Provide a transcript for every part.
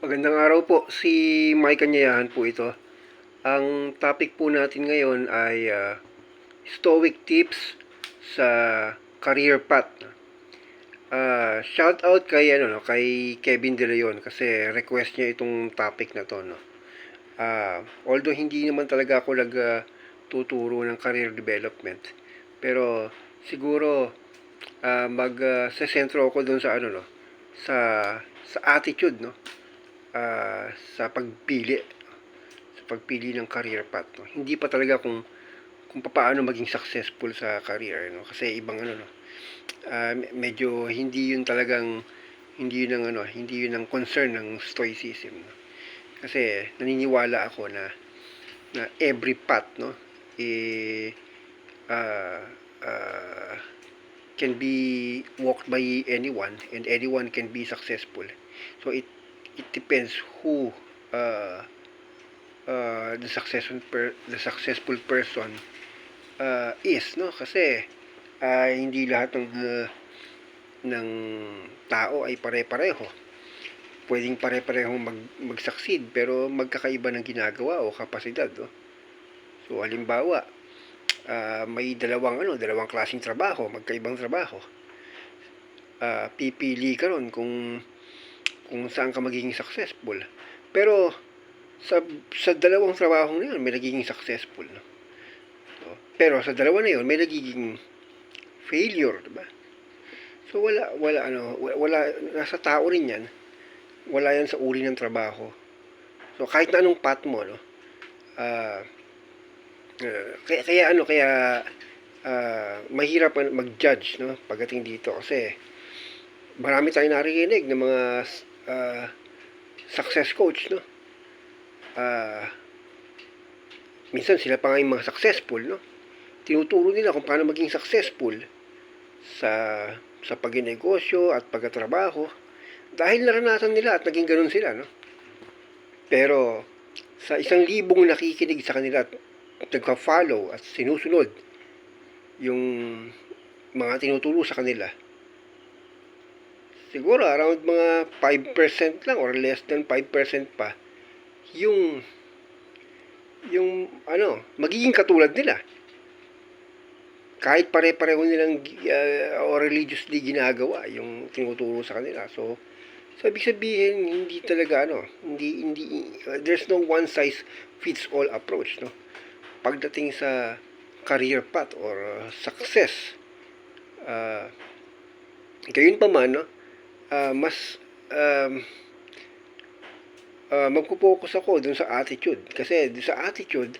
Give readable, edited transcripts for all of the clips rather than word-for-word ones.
Magandang araw po, si Mike Kanyayahan po ito. Ang topic po natin ngayon ay Stoic Tips sa Career Path. Shout out kay Kevin De Leon kasi request niya itong topic na to. No? Although hindi naman talaga ako tuturo ng career development, pero siguro sesentro ako dun sa sa attitude, no, sa pagpili ng career path, no? Hindi pa talaga kung paano maging successful sa career, no, kasi ibang no, medyo hindi yun ang concern ng stoicism, no? Kasi naniniwala ako na every path, no, eh, uh, uh, can be walked by anyone, and anyone can be successful. So it depends who uh, the successful person is, no, kasi hindi lahat ng tao ay pare-pareho. Pwedeng pare-parehong mag-succeed pero magkakaiba ng ginagawa o kapasidad, no? So halimbawa, may dalawang klaseng trabaho, magkaibang trabaho. Pipili ka ron kung saan ka magiging successful. Pero sa dalawang trabaho na yun, may nagiging successful, no? So, pero sa dalawa na yun, may nagiging failure, diba? So wala nasa tao rin 'yan. Wala 'yan sa uri ng trabaho. So kahit na anong path mo, no. Uh, kaya mahirap mag-judge, no, pagdating dito kasi marami tayong narinig ng mga uh, success coach, no. Uh, Minsan sila pa nga yung mga successful, no. Tinuturo nila kung paano maging successful sa pagnegosyo at pagtatrabaho dahil naranasan nila at naging ganun sila, no. Pero sa 1,000 nakikinig sa kanila at nagpa-follow at sinusunod yung mga tinuturo sa kanila, siguro around mga 5% lang or less than 5% pa yung magiging katulad nila. Kahit pare-pareho nilang o religiously ginagawa yung tinuturo sa kanila. So ibig sabihin, hindi talaga there's no one size fits all approach, no? Pagdating sa career path or success, gayon pa man, no? Mas magpo-focus ako dun sa attitude kasi dun sa attitude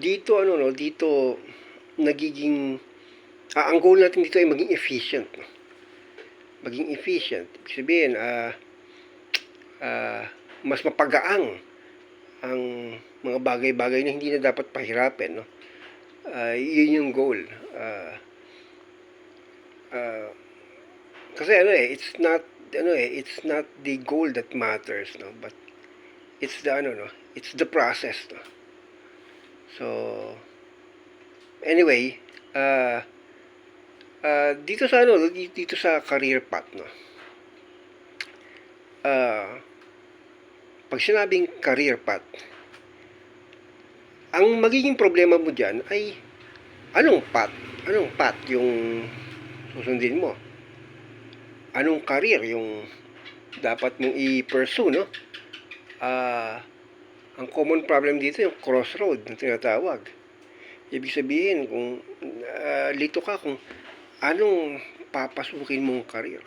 dito nagiging ang goal natin dito ay maging efficient, no? Maging efficient, ibig sabihin mas mapagaang ang mga bagay-bagay na hindi na dapat pahirapin, no. Yun yung goal. Kasi it's not the goal that matters, no, but it's it's the process, no. So anyway, dito sa career path, no. Pag sinabing career path, ang magiging problema mo diyan ay anong path yung susundin mo? Anong career yung dapat mong i-pursue, no? Ang common problem dito yung crossroad na tinatawag. Ibig sabihin, kung lito ka kung anong papasukin mong career.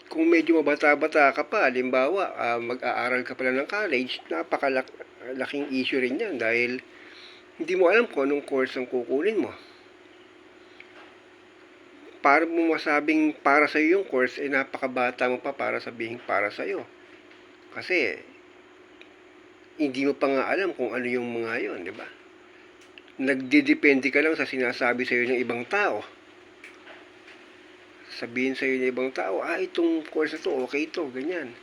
Kung medyo mabata-bata ka pa, halimbawa, mag-aaral ka pala ng college, napakalaking issue rin yan dahil hindi mo alam kung anong course ang kukunin mo. Para mo masabing para sa iyo yung course, napakabata mo pa para sabihin para sa iyo. Kasi hindi mo pa nga alam kung ano yung mga yon, di ba? Nagdedepende ka lang sa sinasabi sa iyo ng ibang tao. Sabihin sa iyo ng ibang tao, itong course na to, okay ito, ganyan.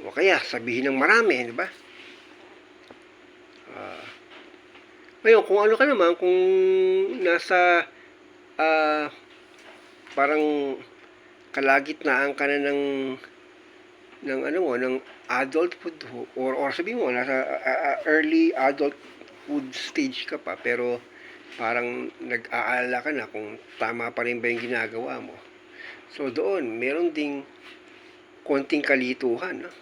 O kaya, sabihin ng marami, di ba? Ngayon, kung ano ka naman, kung nasa parang kalagitnaan ka na ng ano mo, ng adulthood, or sabihin mo nasa early adulthood stage ka pa, pero parang nag-aalala ka na kung tama pa rin ba yung ginagawa mo. So doon meron ding konting kalituhan, no?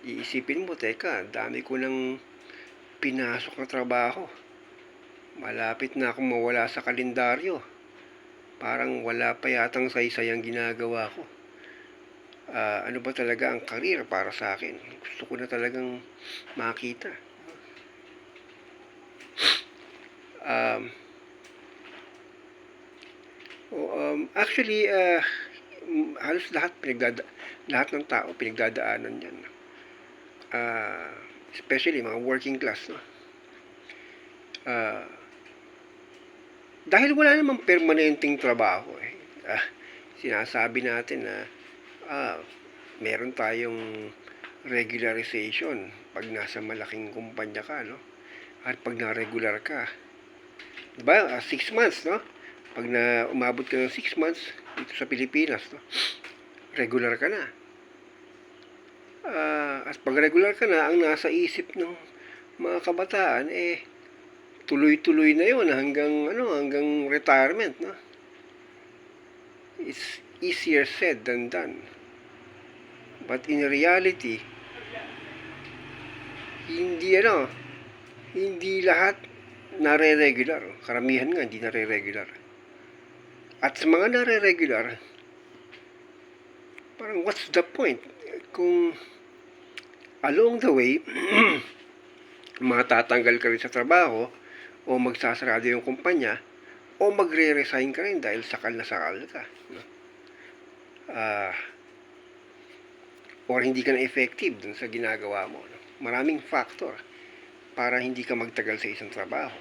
Iisipin mo, teka, dami ko nang pinasok na trabaho, malapit na akong mawala sa kalendaryo, parang wala pa yatang saysay ang ginagawa ko. Ano ba talaga ang career para sa akin? Gusto ko na talagang makita. Actually, halos lahat ng tao pinagdadaanan yan. Especially mga working class, no? Dahil wala namang permanenteng trabaho, sinasabi natin na meron tayong regularization pag nasa malaking kumpanya ka, no? At pag na-regular ka, diba, 6 months, no? Pag umabot ka ng 6 months dito sa Pilipinas, no? Regular ka na. At pag regular ka na, ang nasa isip ng mga kabataan, tuloy-tuloy na yon hanggang retirement, no? It's easier said than done. But in reality, hindi lahat nare-regular. Karamihan nga hindi nare-regular. At sa mga nare-regular, parang what's the point? Kung along the way, matatanggal ka rin sa trabaho, o magsasarado yung kumpanya, o magre-resign ka rin dahil sakal na sakal ka, no? Or hindi ka na effective dun sa ginagawa mo, no? Maraming factor para hindi ka magtagal sa isang trabaho.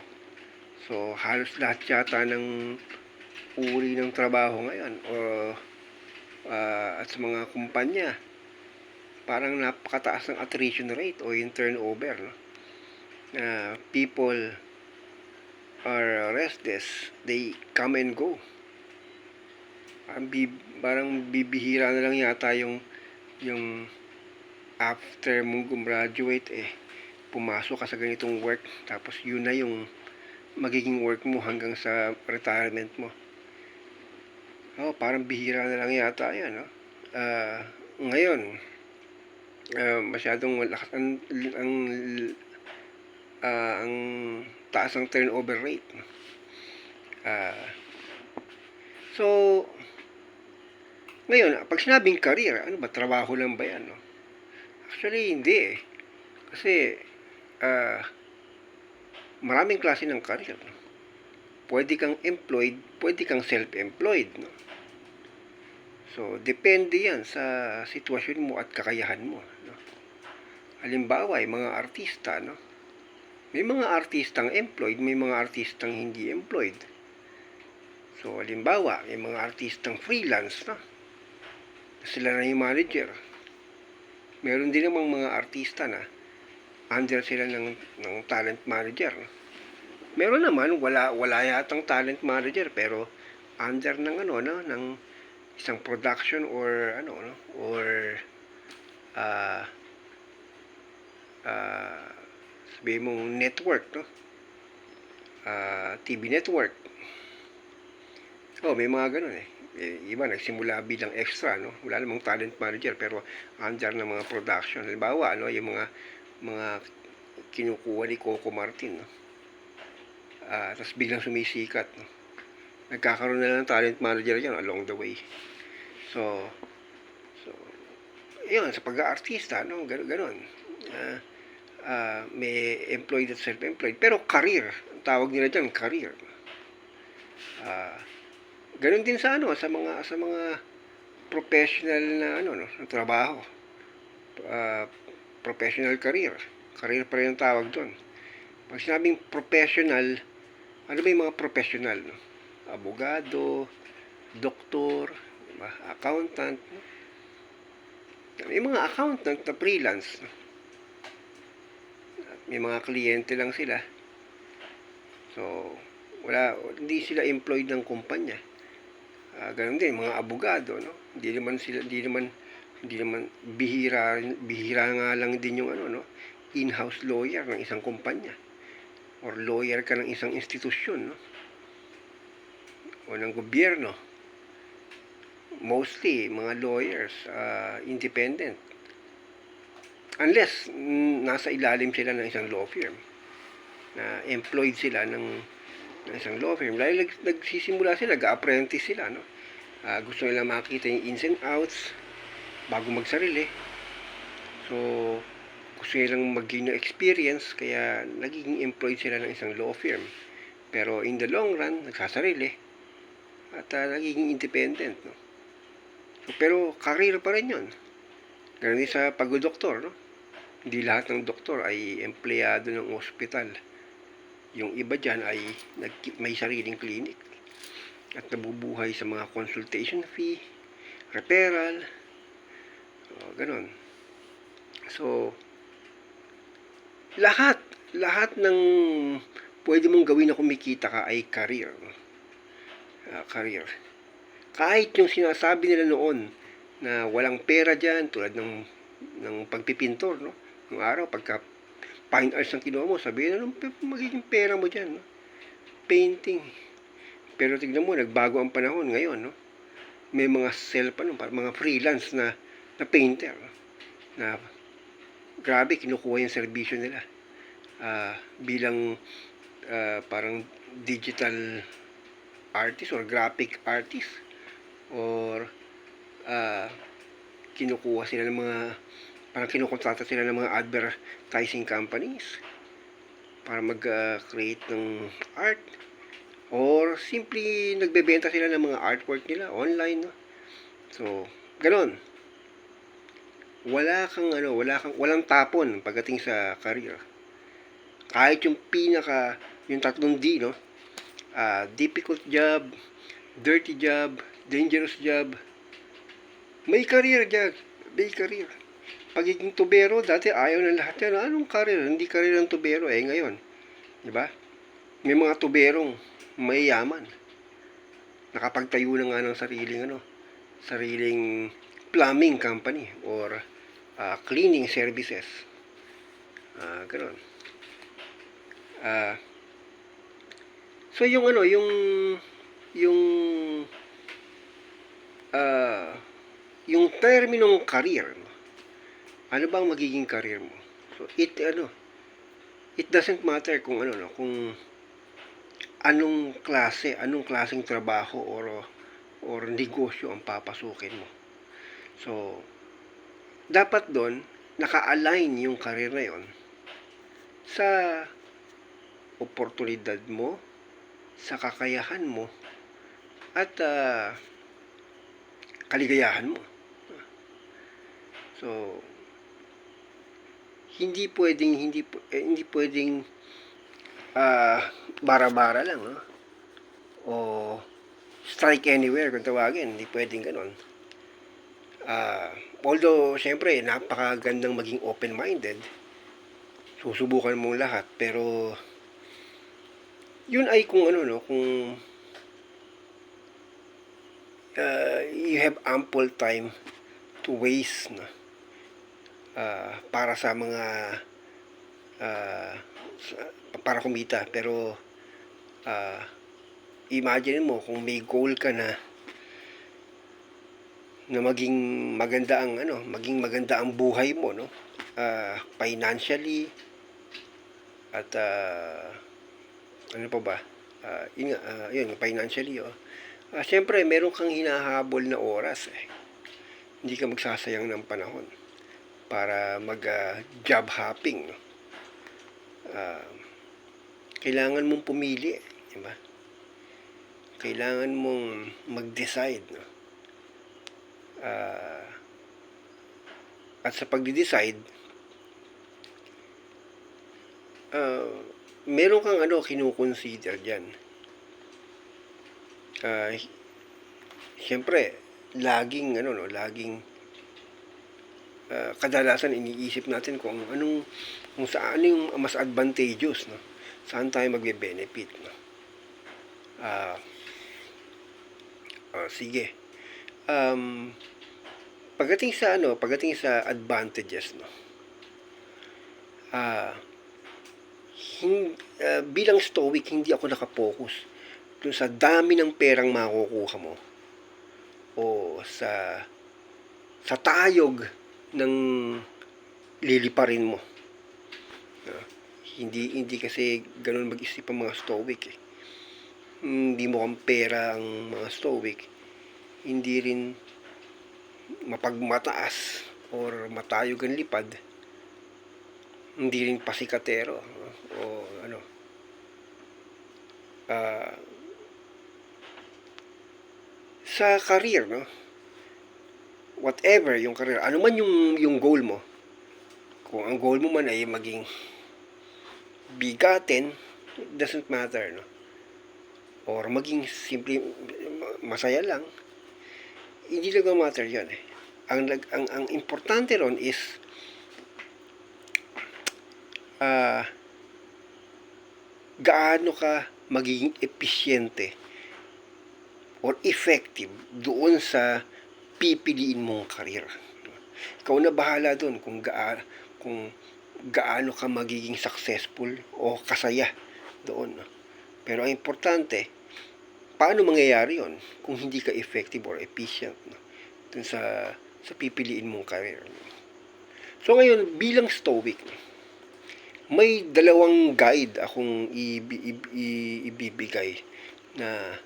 So halos lahat yata ng uri ng trabaho ngayon, at sa mga kumpanya, parang napakataas ng attrition rate o yung turnover, no? People are restless, they come and go. Parang bibihira na lang yata yung after mong gumraduate, pumasok ka sa ganitong work, tapos yun na yung magiging work mo hanggang sa retirement mo. Parang bihira na lang yata yan, no? Ngayon, masyadong malakas ang taas ng turnover rate, no? So ngayon, pag sinabing career, ano ba, trabaho lang ba yan, no? Actually, hindi, kasi maraming klase ng career, no? Pwede kang employed, pwede kang self-employed, no? So depende yan sa sitwasyon mo at kakayahan mo, no? Halimbawa, yung mga artista, no? May mga artistang employed, may mga artistang hindi employed. So halimbawa, may mga artistang freelance, no? Sila na yung manager. Meron din namang mga artista na under sila ng talent manager, no? Meron naman wala yatang talent manager pero under ng ng isang production or sabihin mong network, no? TV network. May mga ganun, iba nagsimula bilang extra, no? Wala namang talent manager pero under ng mga production. Halimbawa, yung mga kinukuha ni Coco Martin, no? Tapos biglang sumisikat, no? Nagkakaroon na ng talent manager yan along the way. So yun, sa pag-aartista, no? Ganun. May employed at self-employed. Pero career, ang tawag nila dyan, career. Ganun din sa mga professional na na trabaho. Professional career. Career pa rin ang tawag doon. Pag sinabing professional, ano ba yung mga professional, no? Abogado, doktor, accountant, no? May mga accountant na freelance, no? May mga kliyente lang sila. So hindi sila employed ng kumpanya. Ganoon din mga abogado, no? Hindi naman bihira nga lang din yung ano, no? In-house lawyer ng isang kumpanya or lawyer ka ng isang institusyon, no? O ng gobyerno. Mostly mga lawyers independent. Unless nasa ilalim sila ng isang law firm, na employed sila ng isang law firm. Dahil nagsisimula sila, nag-apprentice sila, no? Gusto nila makita yung ins and outs bago magsarili. So, gusto nilang mag-gain ng experience, kaya nagiging employed sila ng isang law firm. Pero in the long run, nagsasarili at nagiging independent, no? So, pero career pa rin yun. Ganun din sa pagdodoktor, no? Hindi lahat ng doktor ay empleyado ng ospital. Yung iba dyan ay may sariling clinic at nabubuhay sa mga consultation fee, referral, ganun. So, lahat ng pwede mong gawin na kumikita ka ay career. Career. Kahit yung sinasabi nila noon na walang pera dyan, tulad ng pagpipintor, no? Yung araw, pagka fine arts ang kinuha mo, sabihin na, magiging pera mo dyan, no? Painting. Pero tignan mo, nagbago ang panahon ngayon, no? May mga mga freelance na painter, no? Na grabe, kinukuha yung serbisyo nila bilang parang digital artist or graphic artist, or kinukuha sila ng mga parang kinukontrata sila ng mga advertising companies para mag-create ng art, or simply nagbebenta sila ng mga artwork nila online, no? So, ganon. Walang tapon pagdating sa career. Kahit yung yung 3D, no? Difficult job, dirty job, dangerous job, may career dyan. May career. Pagiging tubero, dati ayaw ng lahat yan. Anong career? Hindi career ng tubero ngayon. Diba? May mga tuberong mayayaman. Nakapagtayo na nga ng sariling plumbing company or cleaning services. Ganon. So yung yung terminong career, ano bang magiging career mo? So it doesn't matter kung kung anong klaseng trabaho or negosyo ang papasukin mo. So dapat doon naka-align yung career na yon sa oportunidad mo, sa kakayahan mo, at kaligayahan mo. So hindi pwedeng bara-bara lang, no? O strike anywhere kung tawagin, hindi pwedeng ganon. Although syempre napakagandang maging open-minded, susubukan mo lahat, pero yun ay kung kung you have ample time to waste, no? Para sa mga para kumita. Pero imagine mo kung may goal ka na maging maganda ang buhay mo, no? Financially at ano pa ba? Yun, financially, siyempre meron kang hinahabol na oras, hindi ka magsasayang ng panahon para mag-job hopping, no? Kailangan mong pumili, diba? Kailangan mong mag-decide, no? At sa pagde-decide, meron kang kinukonsider dyan. Siyempre, laging kadalasan iniisip natin kung saan yung mas advantageous, no? Saan tayo magbe-benefit, no? Sige. Um, pagdating sa advantages, no. Ah, bilang stoic, hindi ako nakapokus dun sa dami ng perang makukuha mo o sa tayog ng liliparin mo. Ah, hindi kasi ganun mag-isip ang mga stoic eh. Hindi mo kang pera ang mga stoic, hindi rin mapagmataas or matayog ang lipad, hindi rin pasikatero o ano. Ah, sa career, no, whatever yung career, ano man yung goal mo, kung ang goal mo man ay maging bigatin, it doesn't matter, no, or maging simple masaya lang, hindi nagmamatter yan eh. Ang importante ron is gaano ka magiging episyente or effective doon sa pipiliin mong career. Ikaw na bahala doon kung gaano ka magiging successful o kasaya doon. Pero ang importante, paano mangyayari yon kung hindi ka effective or efficient doon sa pipiliin mong career. So ngayon, bilang stoic, may dalawang guide akong ibibigay na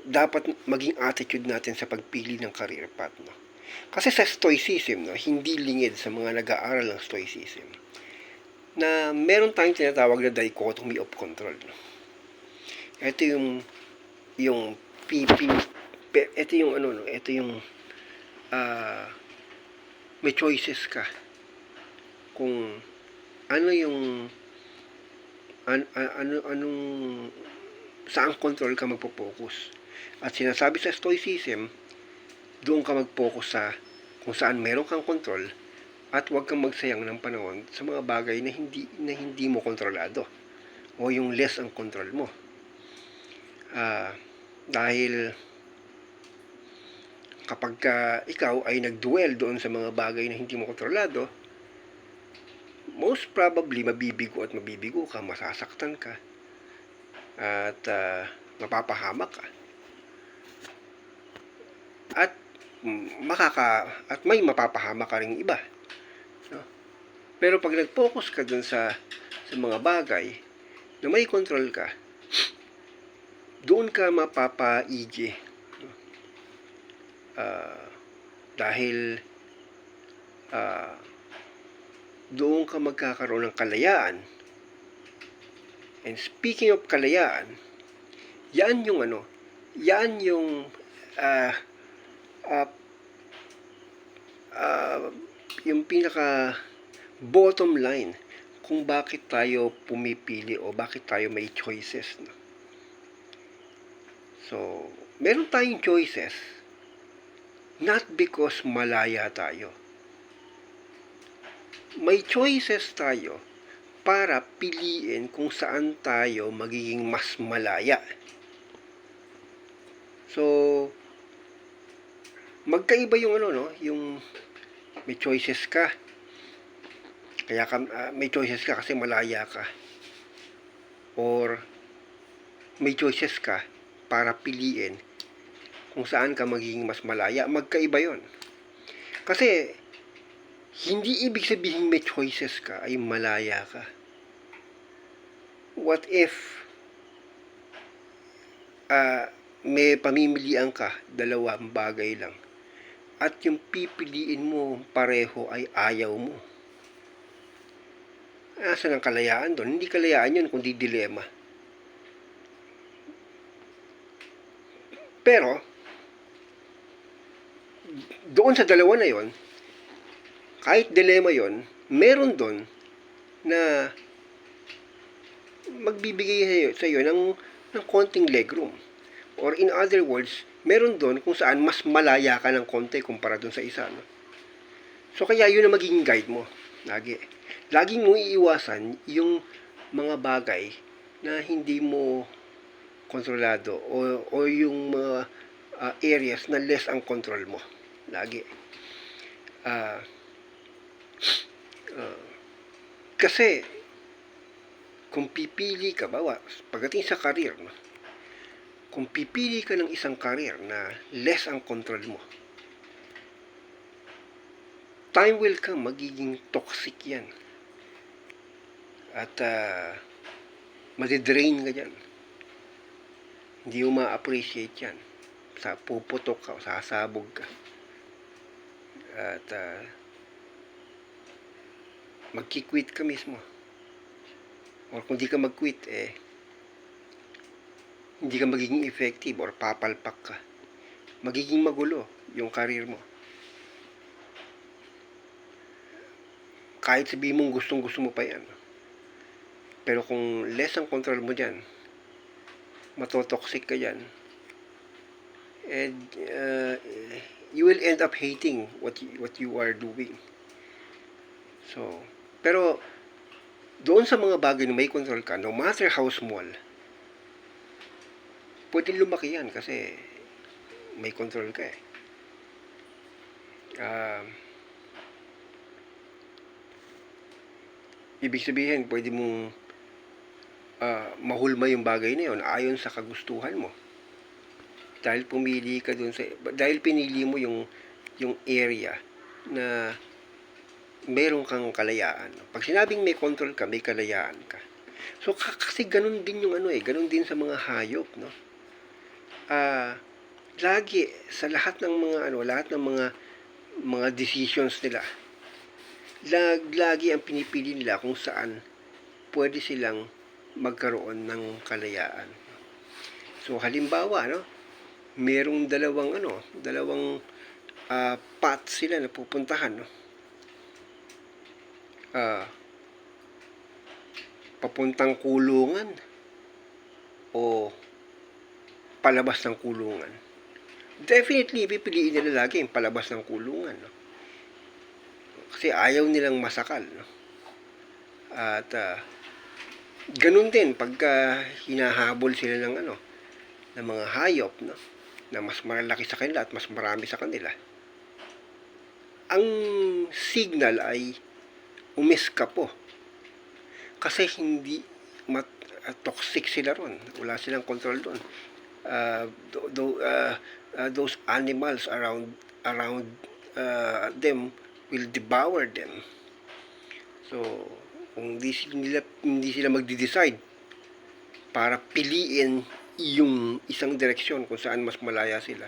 dapat maging attitude natin sa pagpili ng career path. No? Kasi sa stoicism, no, hindi lingid sa mga nag-aaral ng stoicism, na meron tayong tinatawag na dichotomy of control. No? Ito yung ito yung ito yung may choices ka kung ano yung anong saan control ka magpo-focus. At sinasabi sa stoicism, doon ka mag-focus sa kung saan meron kang control at huwag kang magsayang ng panahon sa mga bagay na hindi mo kontrolado o yung less ang control mo. Dahil kapag ikaw ay nag-dwell doon sa mga bagay na hindi mo kontrolado, most probably mabibigo ka, masasaktan ka, at mapapahamak ka. At may mapapahamak ka ring iba. No? Pero pag nag-focus ka dun sa mga bagay na may control ka, doon ka mapapaigi. No? Dahil doon ka magkakaroon ng kalayaan. And speaking of kalayaan, yan yung yung pinaka bottom line kung bakit tayo pumipili o bakit tayo may choices. No? So, meron tayong choices not because malaya tayo. May choices tayo para piliin kung saan tayo magiging mas malaya. So, magkaiba yung yung may choices ka. Kaya may choices ka kasi malaya ka. Or may choices ka para piliin kung saan ka magiging mas malaya. Magkaiba yon. Kasi hindi ibig sabihin may choices ka ay malaya ka. What if may pamimilian ka, dalawang bagay lang, at yung pipiliin mo pareho ay ayaw mo? Asan ang kalayaan doon? Hindi kalayaan yun, kundi dilema. Pero doon sa dalawa na yon, kahit dilema yon, meron doon na magbibigay sa iyo ng konting legroom. Or in other words, meron doon kung saan mas malaya ka ng konti kumpara doon sa isa. No? So kaya yun ang magiging guide mo. Laging mo iiwasan yung mga bagay na hindi mo kontrolado o yung mga areas na less ang control mo. Lagi. Ah, ah, kasi kung pipili ka, pagdating sa career, no? Kung pipili ka ng isang career na less ang control mo, time will come, magiging toxic yan. At madidrain ka dyan. Hindi mo ma-appreciate yan. Puputok ka, sasabog ka. At magki-quit ka mismo. Or kung di ka mag-quit, hindi ka magiging effective or papalpak ka. Magiging magulo yung career mo. Kahit sabihin mong gustong-gusto mo pa yan. Pero kung less ang control mo dyan, matotoxic ka dyan, and you will end up hating what you are doing. So, pero doon sa mga bagay na may control ka, no matter how small, pwede lumaki yan kasi may control ka eh. Ibig sabihin, pwede mong mahulma yung bagay na yun ayon sa kagustuhan mo. Dahil dahil pinili mo yung area na meron kang kalayaan. Pag sinabing may control ka, may kalayaan ka. So kasi ganun din yung ganun din sa mga hayop, no? Lagi sa lahat ng mga decisions nila, lagi ang pinipili nila kung saan pwede silang magkaroon ng kalayaan. So halimbawa, no, merong dalawang path sila na pupuntahan, no. Papuntang kulungan o palabas ng kulungan. Definitely pipiliin nila lagi yung palabas ng kulungan, no. Kasi ayaw nilang masakal, no. At ganun din pagka hinahabol sila ng mga hayop, no, na mas malaki sa kanila at mas marami sa kanila. Ang signal ay umiskapo. Kasi hindi toxic sila ron. Wala silang control doon. Those animals around them will devour them. So, kung hindi sila magde-decide para piliin yung isang direksyon kung saan mas malaya sila,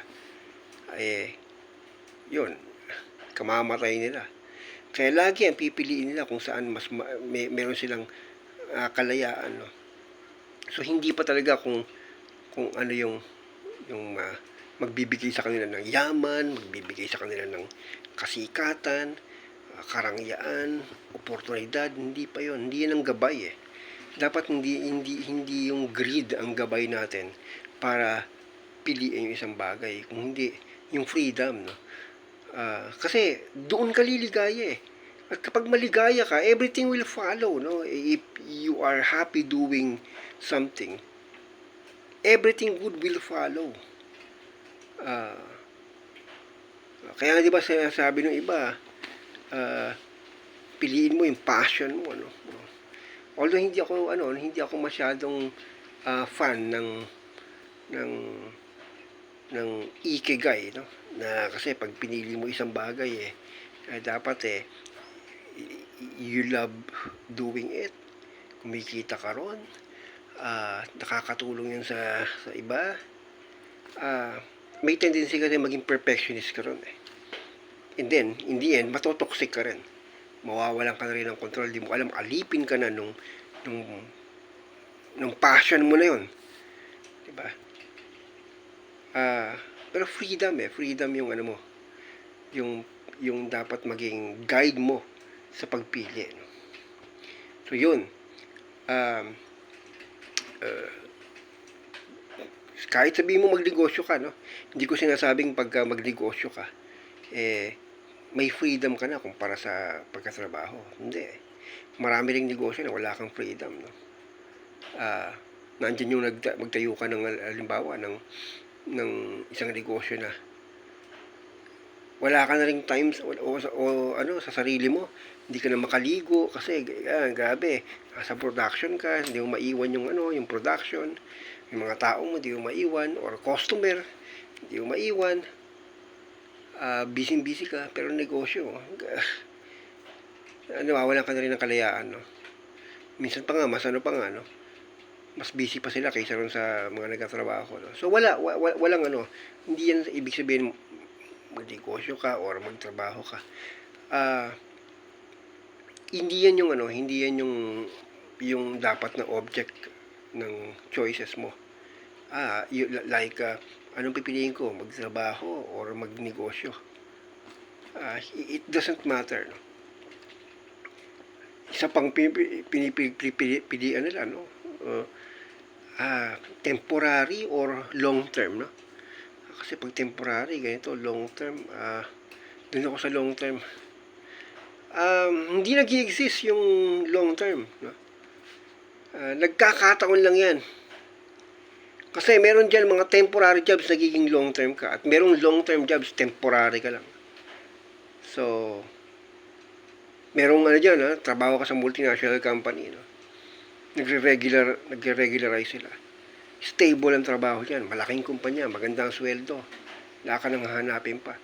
yun, kamamatay nila. Kaya lagi ang pipiliin nila kung saan mas meron silang kalayaan, no? So hindi pa talaga kung ano yung magbibigay sa kanila ng yaman, magbibigay sa kanila ng kasikatan, karangyaan, oportunidad, hindi pa yon. Hindi yan ang gabay eh. Dapat hindi yung greed ang gabay natin para piliin yung isang bagay, kung hindi yung freedom, no. Kasi doon ka liligaya eh. At kapag maligaya ka, everything will follow, no. If you are happy doing something, everything good will follow. Kaya di ba sabi ng iba, piliin mo yung passion mo, no. Although hindi ako masyadong fan ng ikigai, no, na kasi pag pinili mo isang bagay dapat you love doing it, kumikita ka ron, nakakatulong yan sa iba, may tendency kasi maging perfectionist ka ron and then in the end matotoxic ka rin, mawawalan ka na rin ng control, di mo alam, alipin ka na nung passion mo na yun, diba? Pero freedom yung mo, yung dapat maging guide mo sa pagpili, no? So yun, kahit sabihin mo magnegosyo ka, no, hindi ko sinasabing pagka magnegosyo ka may freedom ka na kumpara sa pagkatrabaho. Hindi. Marami ring negosyo na wala kang freedom, no. Nandiyan yung magtayo ka ng halimbawa ng isang negosyo na wala ka na ring time ano sa sarili mo, hindi ka na makaligo kasi grabe, sa production ka, hindi mo maiwan yung yung production, yung mga tao mo hindi mo maiwan, or customer hindi mo maiwan, busy busy ka pero negosyo nawawalan ka na rin ng kalayaan, no? Minsan pa nga mas pa nga, no, mas busy pa sila kaysa ron sa mga nagtatrabaho, no? So walang hindi yan ibig sabihin magnegosyo ka or magtrabaho ka. Hindi yan yung hindi yan yung dapat na object ng choices mo. Like anong pipiliin ko, magtrabaho or magnegosyo? It doesn't matter, no? Isa pang pinipilian nila, no? Temporary or long term, no? Kasi pag temporary, ganito, long term, dun ako sa long term. Hindi nag-i-exist yung long term, no? Nagkakataon lang yan. Kasi meron dyan mga temporary jobs nagiging long term ka, at merong long term jobs temporary ka lang. So, merong dyan, trabaho ka sa multinational company, no? Nagre-regularize sila. Stable ang trabaho dyan, malaking kumpanya, magandang sweldo, wala ka nang hahanapin pa.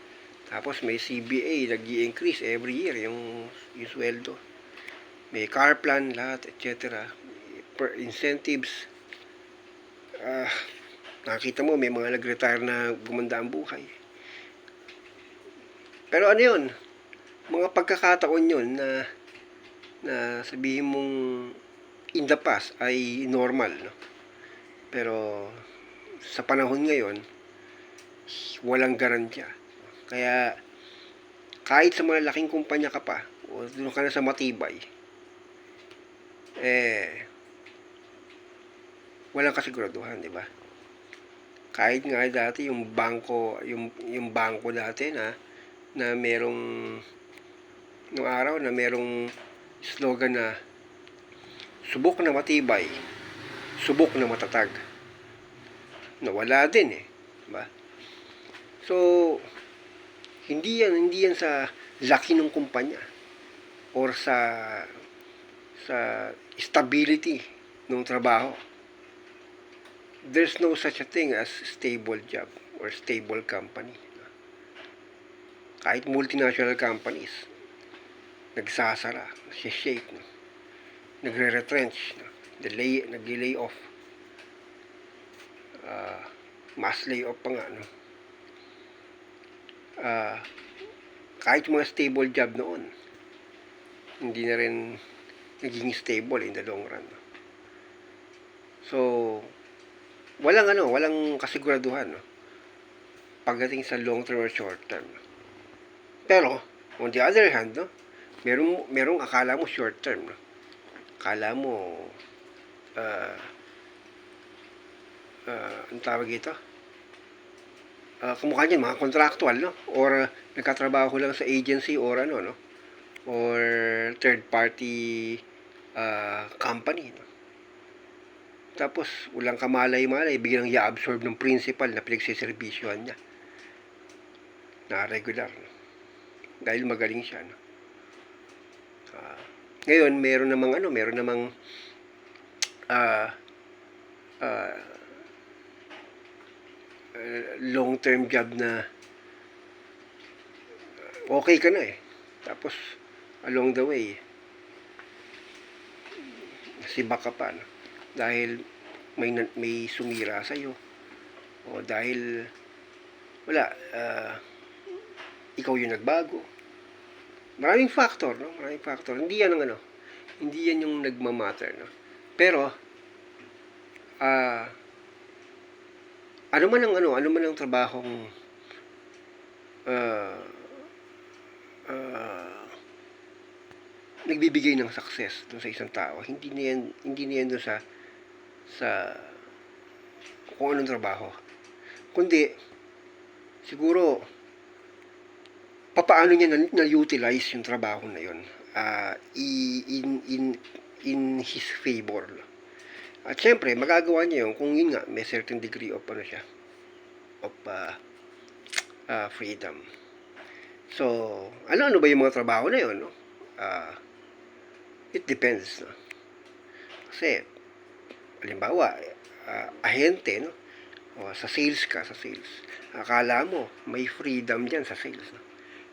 Tapos may CBA, nag-i-increase every year yung sweldo. May car plan, lahat, etc. Per incentives. Nakita mo, may mga nag-retire na gumanda ang buhay. Pero ano yun? Mga pagkakataon yun na sabihin mong in the past ay normal, no? Pero sa panahon ngayon, walang garantiya. Kaya kahit sa malalaking kumpanya ka pa, o doon ka na sa matibay, walang kasiguraduhan, di ba? Kahit nga dati yung bangko dati na merong nung araw na merong slogan na subok na matibay, subok na matatag. Nawala din diba? So hindi yan sa laki ng kumpanya or sa stability ng trabaho. There's no such a thing as stable job or stable company. Kahit multinational companies, nagsasara, shake, no? Nagre-retrench, no? Nag-lay off, mass layoff pa nga, no? Kahit mga stable job noon, hindi na rin naging stable in the long run, no? So walang kasiguraduhan, no, pagdating sa long term or short term. Pero on the other hand, no, merong akala mo short term, no? Akala mo ang tawag ito, kamukha niyan mga contractual, no, or nagkatrabaho lang sa agency or no, or third party company, no? Tapos walang kamalay-malay, biglang i-absorb ng principal na pinagsiservisyohan niya na regular, no? Dahil magaling siya, no? Ngayon meron namang long term job na okay ka na tapos along the way sibak ka pa, no? Dahil may sumira sa iyo, o dahil wala, ikaw yung nagbago. Maraming factor, no? Maraming factor. Hindi yan hindi yan yung nagmamatter, no? Pero ano man ang trabahong nagbibigay ng success dun sa isang tao, hindi na yan dun sa kung anong trabaho, kundi siguro papaano niya na-utilize yung trabaho na yun in his favor. At syempre, magagawa niya yun kung yun nga, may certain degree of ano siya, of freedom. So, ano ba yung mga trabaho na yun, no? It depends, no? Kasi, halimbawa, ahente, no? O, sa sales ka, sa sales. Akala mo, may freedom dyan sa sales, no?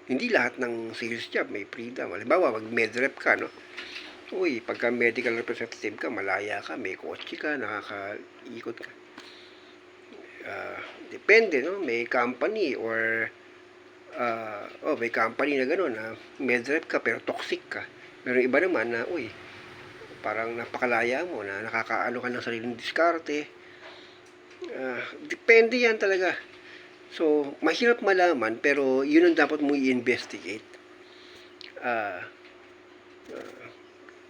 Hindi lahat ng sales job may freedom. Halimbawa, mag-medrep ka, no? Uy, pagka medical representative ka, malaya ka, may kotse ka, nakakaikot ka. Depende, no? May company or may company na gano'n na medrep ka pero toxic ka. Pero iba naman na, uy, parang napakalaya mo na nakakaano ka ng sariling diskarte. Depende yan talaga. So, mahirap malaman pero yun ang dapat mo i-investigate.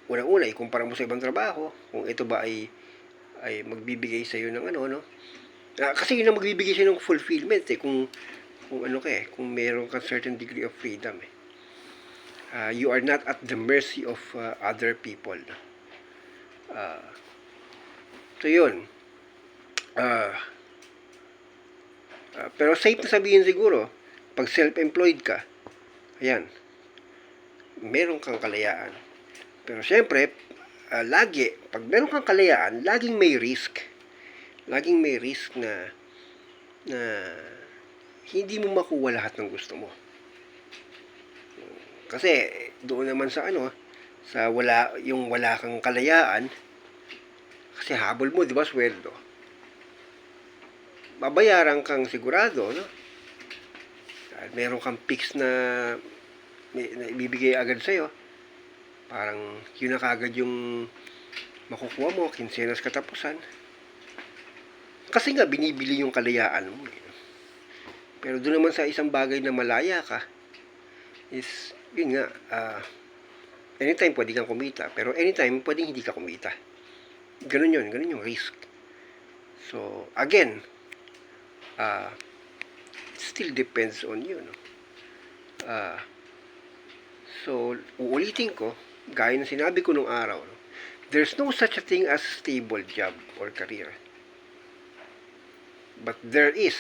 Una-una, ikumpara mo sa ibang trabaho kung ito ba ay magbibigay sa iyo ng ano, no? Kasi yun ang magbibigay sa iyo ng fulfillment kung ano ka kung meron kang certain degree of freedom you are not at the mercy of other people. So yun. Pero safe na sabihin siguro, pag self-employed ka, ayan, meron kang kalayaan. Pero syempre, lagi, pag meron kang kalayaan, laging may risk. Laging may risk na hindi mo makuha lahat ng gusto mo. Kasi doon naman sa sa wala kang kalayaan, kasi habol mo, di ba, sweldo. Babayaran kang sigurado, no? Meron kang fix na ibibigay agad sa'yo. Parang yun na kagad yung makukuha mo, kinsenas katapusan. Kasi nga, binibili yung kalayaan mo. Pero doon naman sa isang bagay na malaya ka, is, yun nga, anytime pwede kang kumita, pero anytime pwedeng hindi ka kumita. Ganun yung risk. So, again, it still depends on you, no? So, uulitin ko, gaya ng sinabi ko nung araw, no? There's no such a thing as stable job or career. But there is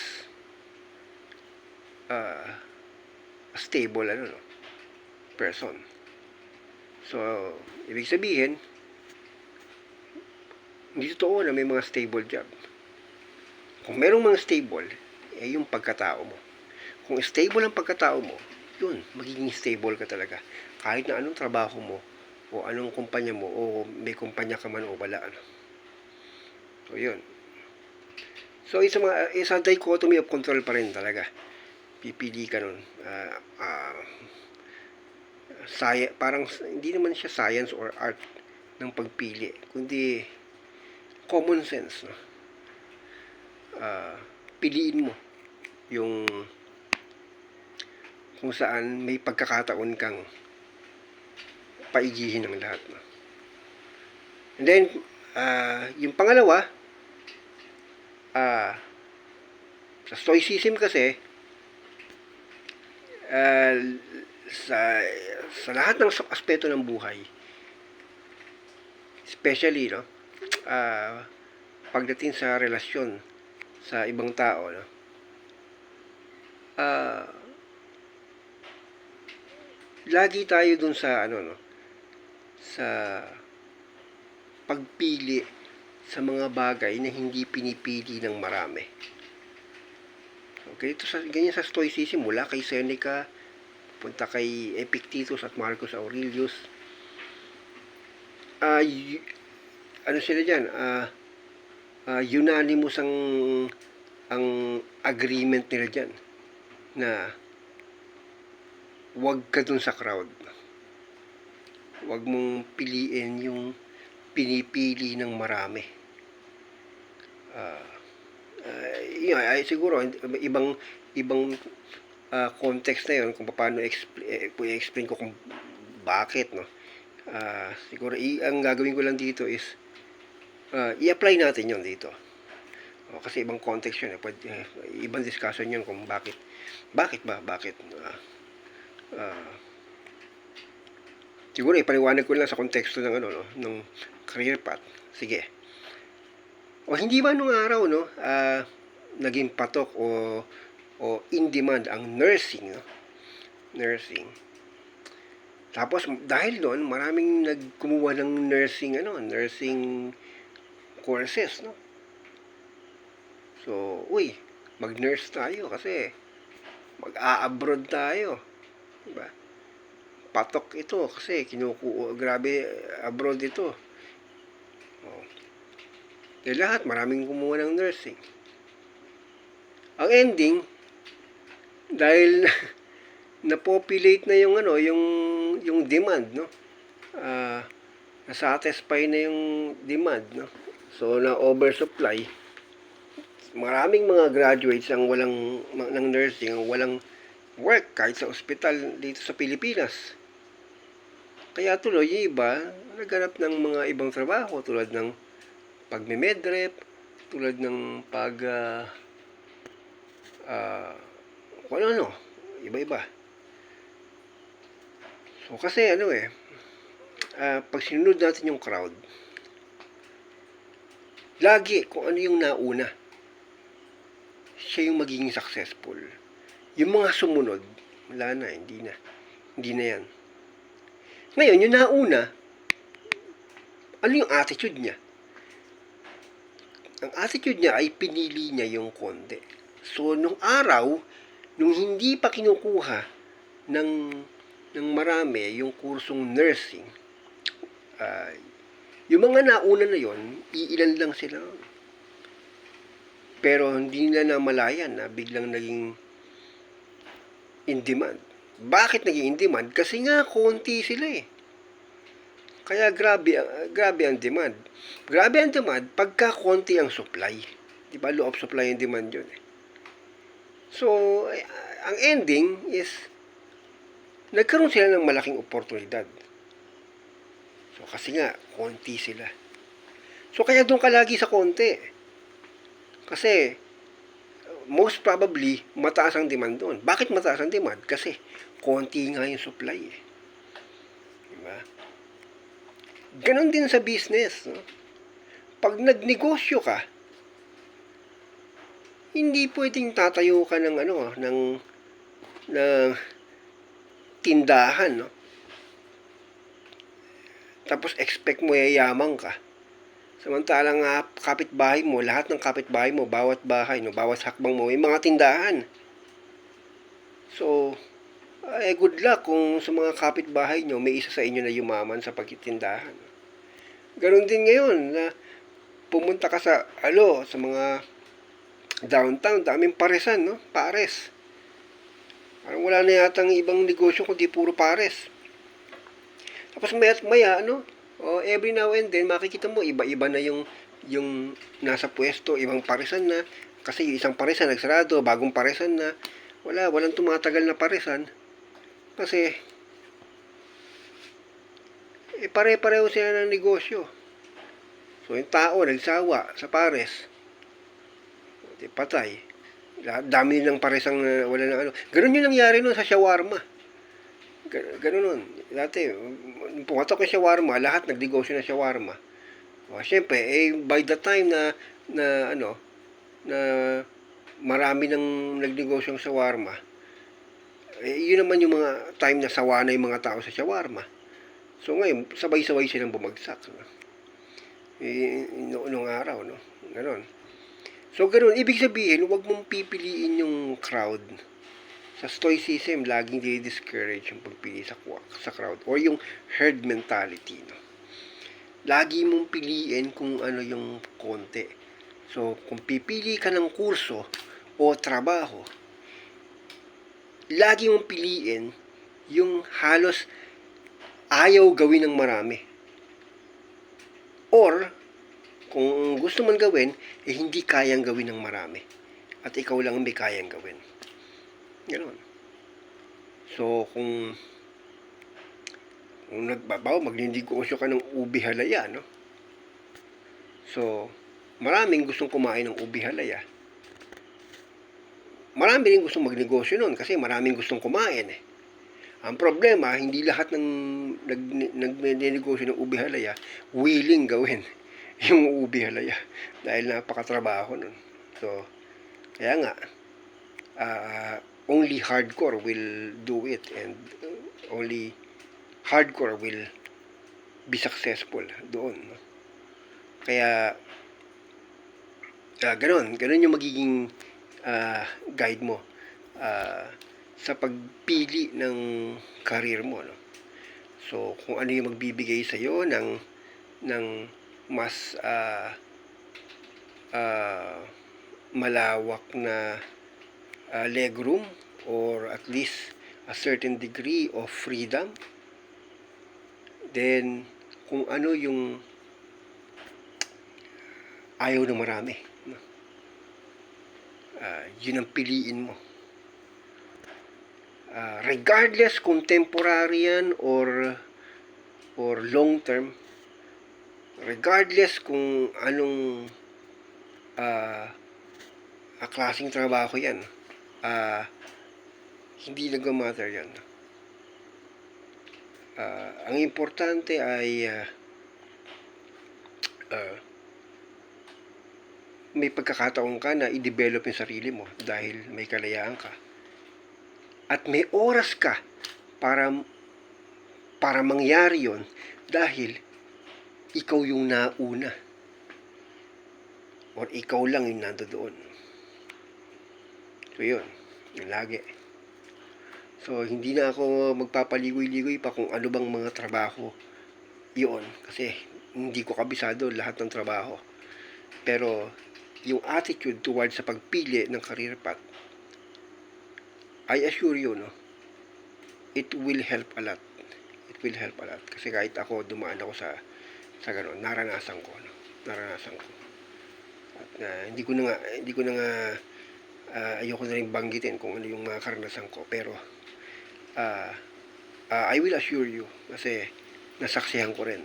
a stable person. So, ibig sabihin, hindi totoo na may mga stable job. Kung merong mga stable, yung pagkatao mo. Kung stable ang pagkatao mo, yun, magiging stable ka talaga. Kahit na anong trabaho mo, o anong kumpanya mo, o may kumpanya ka man o wala. So, yun. So, it's a dichotomy of control pa rin talaga. Pipili ka nun. Parang hindi naman siya science or art ng pagpili, kundi common sense, no? Piliin mo yung kung saan may pagkakataon kang paigihin ng lahat, no? And then yung pangalawa, sa stoicism kasi, sa lahat ng aspeto ng buhay, especially, no, pagdating sa relasyon sa ibang tao, no, lagi tayo dun sa sa pagpili sa mga bagay na hindi pinipili ng marami. Okay, ganyan sa stoicism, mula kay Seneca, punta kay Epictetus at Marcus Aurelius. Sila dyan, unanimous ang agreement nila dyan na wag ka dun sa crowd. Wag mong piliin yung pinipili ng marami. Siguro ibang context na yun kung paano i-explain ko kung bakit, no. Siguro ang gagawin ko lang dito is i-apply natin yun dito. Kasi ibang context yun, ibang discussion yun kung bakit siguro ipaliwanag ko lang sa konteksto ng ng career path. Sige. O hindi ba nung araw, no, naging patok o in demand ang nursing, no? Nursing. Tapos dahil doon, maraming nagkumuha ng nursing courses, no? So, mag-nurse tayo kasi mag-a-abroad tayo, diba? Patok ito kasi grabe, abroad ito. Oh. Lahat maraming kumuha ng nursing. Ang ending, dahil na-populate na yung demand, no? Na-satisfy na yung demand, no? So, na-oversupply. Maraming mga graduates ng nursing ang walang work kahit sa ospital dito sa Pilipinas. Kaya tuloy yung iba naghanap ng mga ibang trabaho tulad ng pagme-medrep, tulad ng kung ano, iba-iba. So kasi pag sinunod natin yung crowd, lagi kung ano yung nauna, siya yung magiging successful. Yung mga sumunod, wala na, hindi na yan. Ngayon, yung nauna, ano yung attitude niya? Ang attitude niya ay pinili niya yung konti. So, nung araw, nung hindi pa kinukuha ng marami yung kursong nursing, yung mga nauna na yon, iilan lang sila. Pero hindi nila namalayan na biglang naging in demand. Bakit naging in demand? Kasi nga konti sila eh. Kaya grabe ang demand. Grabe ang demand pagka konti ang supply. Di ba? Law of supply and demand yun eh. So, ang ending is nagkaroon sila ng malaking oportunidad. So, kasi nga, konti sila. So, kaya doon ka lagi sa konti. Kasi, most probably, mataas ang demand doon. Bakit mataas ang demand? Kasi, konti nga yung supply eh. Diba? Ganon din sa business. No? Pag nagnegosyo ka, hindi pwedeng tatayo ka ng tindahan, no? Tapos expect mo yayaman ka. Samantalang kapitbahay mo, lahat ng kapitbahay mo, bawat bahay, no, bawat hakbang mo, may mga tindahan. So, good luck kung sa mga kapitbahay nyo, may isa sa inyo na yumaman sa pagtitindahan. Ganon din ngayon na pumunta ka sa mga downtown, daming paresan, no? Pares. Parang wala na yatang ibang negosyo kundi puro pares. Tapos maya't maya, every now and then, makikita mo, iba-iba na yung nasa pwesto, ibang paresan na. Kasi yung isang paresan nagsarado, bagong paresan na. Walang tumatagal na paresan. Kasi, pare-pareho sila ng negosyo. So, yung tao, nagsawa sa pares. Patay. Dami ng paresang wala na Ganun yung nangyari nun sa shawarma. Ganun nun. Dati, pumatok yung shawarma, lahat nagnegosyo ng shawarma. Siyempre, by the time na marami nang nagnegosyo ng shawarma, yun naman yung mga time na sawa na yung mga tao sa shawarma. So ngayon, sabay-sabay silang bumagsak. Noong araw, no? Ganon. So, ganoon, ibig sabihin, huwag mong pipiliin yung crowd. Sa stoicism, laging di-discourage yung pagpili sa crowd or yung herd mentality. No? Lagi mong piliin kung ano yung konti. So, kung pipili ka ng kurso o trabaho, lagi mong piliin yung halos ayaw gawin ng marami. Or, kung gusto man gawin, hindi kayang gawin ng marami. At ikaw lang may kayang gawin. Ganoon. So, kung magninegosyo ka ng ubi halaya, no? So, maraming gustong kumain ng ubi halaya. Marami rin gustong magnegosyo nun kasi maraming gustong kumain eh. Ang problema, hindi lahat ng nagnegosyo ng ubi halaya willing gawin yung ubi halaya dahil napakatrabaho nun. So, kaya nga, only hardcore will do it, and only hardcore will be successful doon. No? Kaya, ganun yung magiging guide mo sa pagpili ng career mo. No? So, kung ano yung magbibigay sa'yo ng mas malawak na legroom, or at least a certain degree of freedom, then kung ano yung ayaw ng marami, no? Yun ang piliin mo. Regardless kung temporary yan or long term, regardless kung anong klaseng trabaho yan, hindi nagmamatter yan. Ang importante ay may pagkakataon ka na i-develop yung sarili mo dahil may kalayaan ka. At may oras ka para mangyari yon dahil ikaw yung nauna. Or ikaw lang yung nandoon. So yun, yung lagi. So hindi na ako magpapaligoy-ligoy pa kung ano bang mga trabaho yun. Kasi hindi ko kabisado lahat ng trabaho. Pero yung attitude towards sa pagpili ng career path, I assure you, no, it will help a lot. It will help a lot. Kasi kahit ako, dumaan ako sa gano'n, naranasan ko. At hindi ko na nga ayoko na rin banggitin kung ano yung mga karanasan ko. Pero, I will assure you, kasi nasaksihan ko rin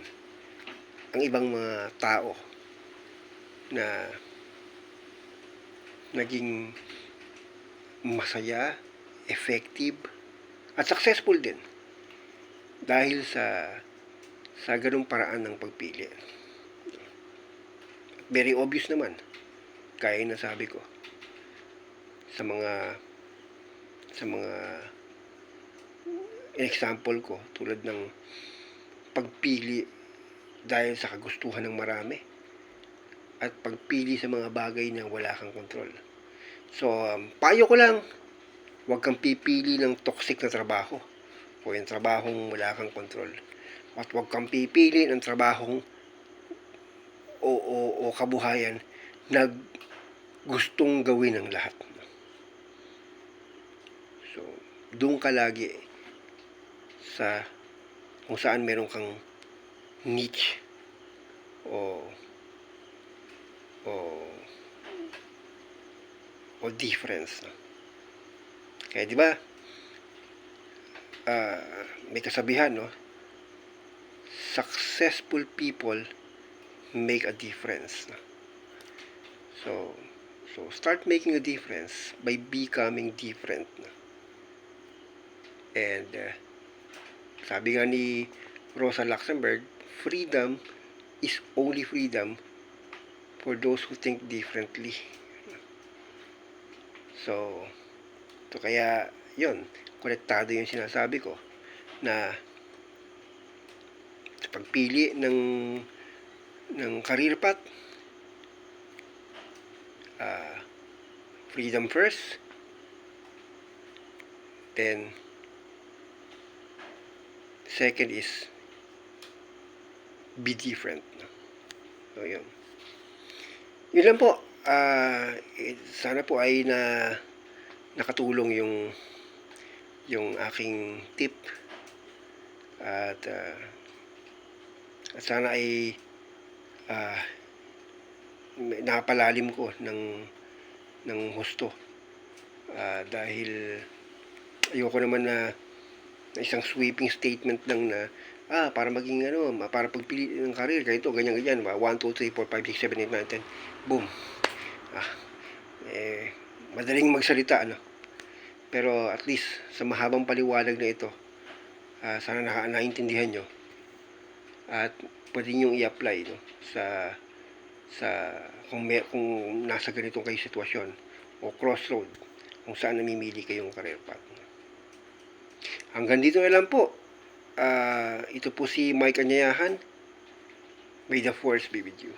ang ibang mga tao na naging masaya, effective, at successful din dahil sa ganung paraan ng pagpili. Very obvious naman, gaya na sabi ko, sa mga example ko, tulad ng pagpili dahil sa kagustuhan ng marami at pagpili sa mga bagay na wala kang kontrol. So, payo ko lang, huwag kang pipili ng toxic na trabaho o yung trabahong wala kang kontrol. At huwag kang pipili ng trabahong o kabuhayan na gustong gawin ng lahat. So, doon ka lagi sa kung saan meron kang niche o difference. Kaya di ba, may kasabihan, no? Successful people make a difference. So start making a difference by becoming different. And sabi nga ni Rosa Luxemburg, freedom is only freedom for those who think differently. So kaya yon, konektado yung sinasabi ko na sa pagpili ng career path, freedom first, then second is be different. So yun lang po. Sana po ay nakatulong yung aking tip, at sana ay napalalim ko ng husto, dahil ayoko naman na isang sweeping statement lang na para maging para pagpili ng career, ganito, ganyan, 1, 2, 3, 4, 5, 6, 7, 8, 9, 10, boom. Madaling magsalita, pero at least sa mahabang paliwanag na ito, sana naintindihan nyo at pwede nyo i-apply, sa sa kung nasa ganitong kayo sitwasyon o crossroad kung saan namimili kayong career path. Hanggang dito na lang po. Ito po si Mike Anyayahan. May the force be with you.